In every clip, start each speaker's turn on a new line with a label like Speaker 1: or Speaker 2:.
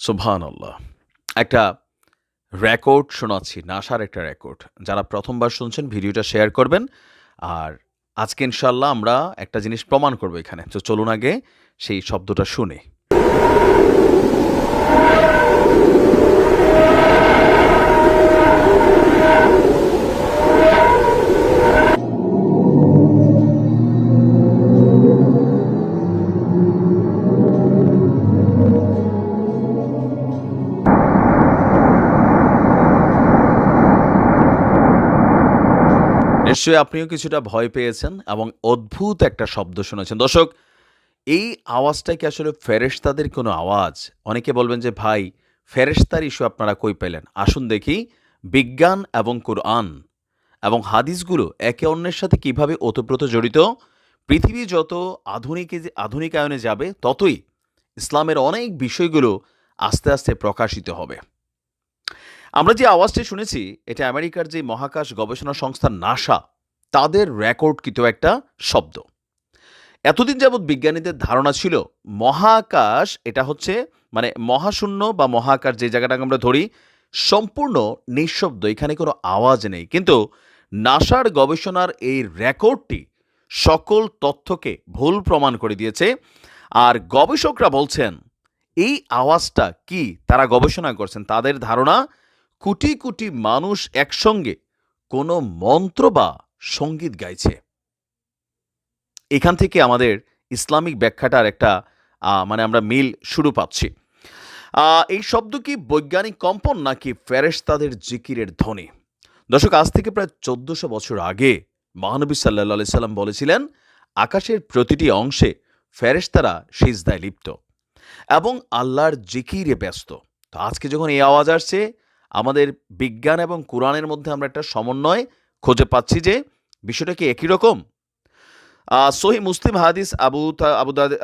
Speaker 1: সুবহানাল্লাহ। একটা রেকর্ড শোনাচ্ছি, নাসার একটা রেকর্ড। যারা ১ম বার শুনছেন ভিডিওটা শেয়ার করবেন। আর আজকে ইনশাআল্লাহ আমরা একটা জিনিস প্রমাণ করব এখানে। তো চলুন আগে সেই শব্দটা শুনি। নিশ্চয়ই আপনিও কিছুটা ভয় পেয়েছেন এবং অদ্ভুত একটা শব্দ শুনেছেন। দর্শক, এই আওয়াজটা কি আসলে ফেরেশতাদের কোনো আওয়াজ? অনেকে বলবেন যে, "ভাই, ফেরেশতার ইস্যু আপনারা কই পেলেন?" আসুন দেখি বিজ্ঞান এবং কুরআন এবং হাদিসগুলো একে অন্যের সাথে কিভাবে ওতপ্রোত জড়িত। পৃথিবী যত আধুনিকায়নে যাবে, ততই ইসলামের অনেক বিষয়গুলো আস্তে, আস্তে প্রকাশিত হবে। আমরা যে আওয়াজটি শুনেছি, এটা আমেরিকার যে মহাকাশ গবেষণা সংস্থা নাসা, তাদের রেকর্ডকৃত একটা শব্দ। এতদিন যাবৎ বিজ্ঞানীদের ধারণা ছিল মহাকাশ এটা হচ্ছে মানে মহাশূন্য বা মহাকাশ যে জায়গাটাকে আমরা ধরি সম্পূর্ণ নিঃশব্দ, এখানে কোনো আওয়াজ নেই। কিন্তু নাসার গবেষণার এই রেকর্ডটি সকল তথ্যকে ভুল প্রমাণ করে দিয়েছে। আর গবেষকরা বলছেন এই আওয়াজটা কি, তারা গবেষণা করছেন, তাদের ধারণা কোটি কোটি মানুষ একসঙ্গে কোনো মন্ত্র বা সঙ্গীত গাইছে। এখান থেকে আমাদের ইসলামিক ব্যাখ্যাটার একটা মানে আমরা মিল শুরু পাচ্ছি। এই শব্দ কি বৈজ্ঞানিক কম্পন নাকি ফেরেশতাদের জিকিরের ধ্বনি? দর্শক, আজ থেকে প্রায় ১৪০০ বছর আগে মহানবী সাল্লাল্লাহু আলাইহি সাল্লাম বলেছিলেন, আকাশের প্রতিটি অংশে ফেরেশতারা সিজদায় লিপ্ত এবং আল্লাহর জিকিরে ব্যস্ত। তো আজকে যখন এই আওয়াজ আসছে, আমাদের বিজ্ঞান এবং কোরআনের মধ্যে আমরা একটা সমন্বয় খুঁজে পাচ্ছি যে বিষয়টা কি একই রকম। সহি মুসলিম হাদিস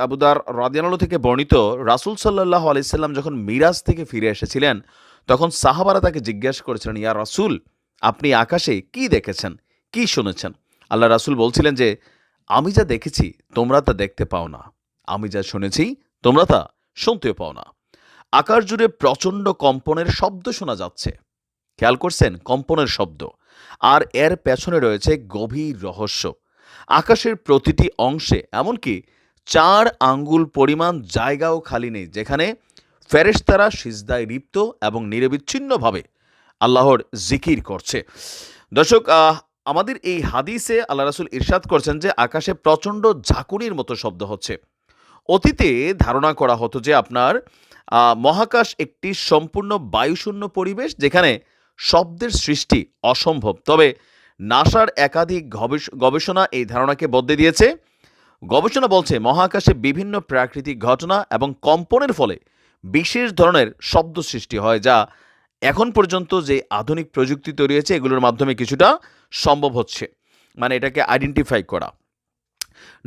Speaker 1: আবুদার রাদিয়াল্লাহু থেকে বর্ণিত, রাসূল সাল্লাল্লাহু আলাইহি সাল্লাম যখন মিরাজ থেকে ফিরে এসেছিলেন, তখন সাহাবারা তাকে জিজ্ঞাসা করেছিলেন, ইয়া রাসূল, আপনি আকাশে কি দেখেছেন, কি শুনেছেন? আল্লাহ রাসূল বলছিলেন যে, আমি যা দেখেছি তোমরা তা দেখতে পাও না, আমি যা শুনেছি তোমরা তা শুনতেও পাও না। আকাশ জুড়ে প্রচণ্ড কম্পনের শব্দ শোনা যাচ্ছে। খেয়াল করছেন? কম্পনের শব্দ। আর এর পেছনে রয়েছে গভীর রহস্য। আকাশের প্রতিটি অংশে এমনকি ৪ আঙ্গুল পরিমাণ জায়গাও খালি নেই, যেখানে ফেরেশতারা সিজদায় লিপ্ত এবং নিরবিচ্ছিন্নভাবে আল্লাহর জিকির করছে। দর্শক, আমাদের এই হাদিসে আল্লাহ রাসূল ইরশাদ করছেন যে আকাশে প্রচণ্ড ঝাঁকুনির মতো শব্দ হচ্ছে। অতীতে ধারণা করা হতো যে আপনার মহাকাশ একটি সম্পূর্ণ বায়ুশূন্য পরিবেশ, যেখানে শব্দের সৃষ্টি অসম্ভব। তবে নাসার একাধিক গবেষণা এই ধারণাকে বদলে দিয়েছে। গবেষণা বলছে মহাকাশে বিভিন্ন প্রাকৃতিক ঘটনা এবং কম্পনের ফলে বিশেষ ধরনের শব্দ সৃষ্টি হয়, যা এখন পর্যন্ত যে আধুনিক প্রযুক্তি তৈরি হয়েছে এগুলোর মাধ্যমে কিছুটা সম্ভব হচ্ছে, মানে এটাকে আইডেন্টিফাই করা।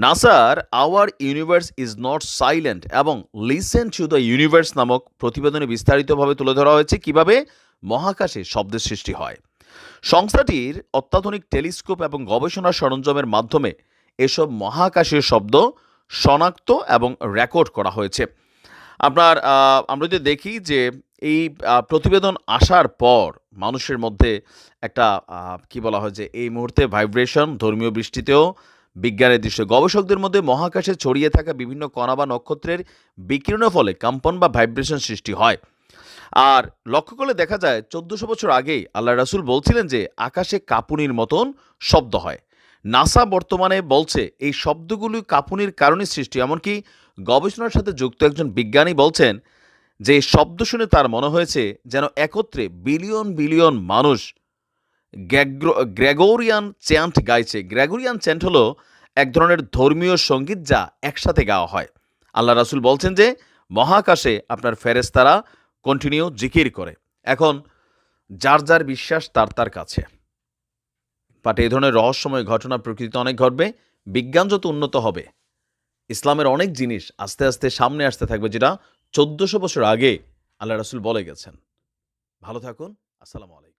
Speaker 1: নাসার hour universe is not silent এবং লিসেন টু দ্য ইউনিভার্স নামক প্রতিবেদনে বিস্তারিতভাবে তুলে ধরা হয়েছে কিভাবে মহাকাশে শব্দের সৃষ্টি হয়। সংস্থাটির অত্যাধুনিক টেলিস্কোপ এবং গবেষণা সরঞ্জামের মাধ্যমে এসব মহাকাশীয় শব্দ শনাক্ত এবং রেকর্ড করা হয়েছে। আমরা যদি দেখি যে এই প্রতিবেদন আসার পর মানুষের মধ্যে একটা কি বলা হয় যে এই মুহূর্তে ভাইব্রেশন, ধর্মীয় বৃষ্টিতেও বিজ্ঞানের দৃশ্য, গবেষকদের মধ্যে মহাকাশে ছড়িয়ে থাকা বিভিন্ন কণা বা নক্ষত্রের বিকিরণের ফলে কম্পন বা ভাইব্রেশন সৃষ্টি হয়। আর লক্ষ্য করলে দেখা যায় ১৪০০ বছর আগেই আল্লাহ রাসূল বলছিলেন যে আকাশে কাঁপুনির মতন শব্দ হয়। নাসা বর্তমানে বলছে এই শব্দগুলি কাঁপুনির কারণে সৃষ্টি। এমনকি গবেষণার সাথে যুক্ত একজন বিজ্ঞানী বলছেন যে শব্দ শুনে তার মনে হয়েছে যেন একত্রে বিলিয়ন বিলিয়ন মানুষ গ্রেগরিয়ান চ্যান্ট গাইছে। গ্রেগরিয়ান চ্যান্ট হলো এক ধরনের ধর্মীয় সঙ্গীত যা একসাথে গাওয়া হয়। আল্লাহ রাসূল বলছেন যে মহাকাশে আপনার ফেরেশতারা কন্টিনিউ জিকির করে। এখন যার যার বিশ্বাস তার তার কাছে, বাট এই ধরনের রহস্যময় ঘটনা প্রকৃতিতে অনেক ঘটবে। বিজ্ঞান যত উন্নত হবে, ইসলামের অনেক জিনিস আস্তে আস্তে সামনে আসতে থাকবে, যেটা ১৪০০ বছর আগে আল্লাহ রাসূল বলে গেছেন। ভালো থাকুন। আসসালামু আলাইকুম।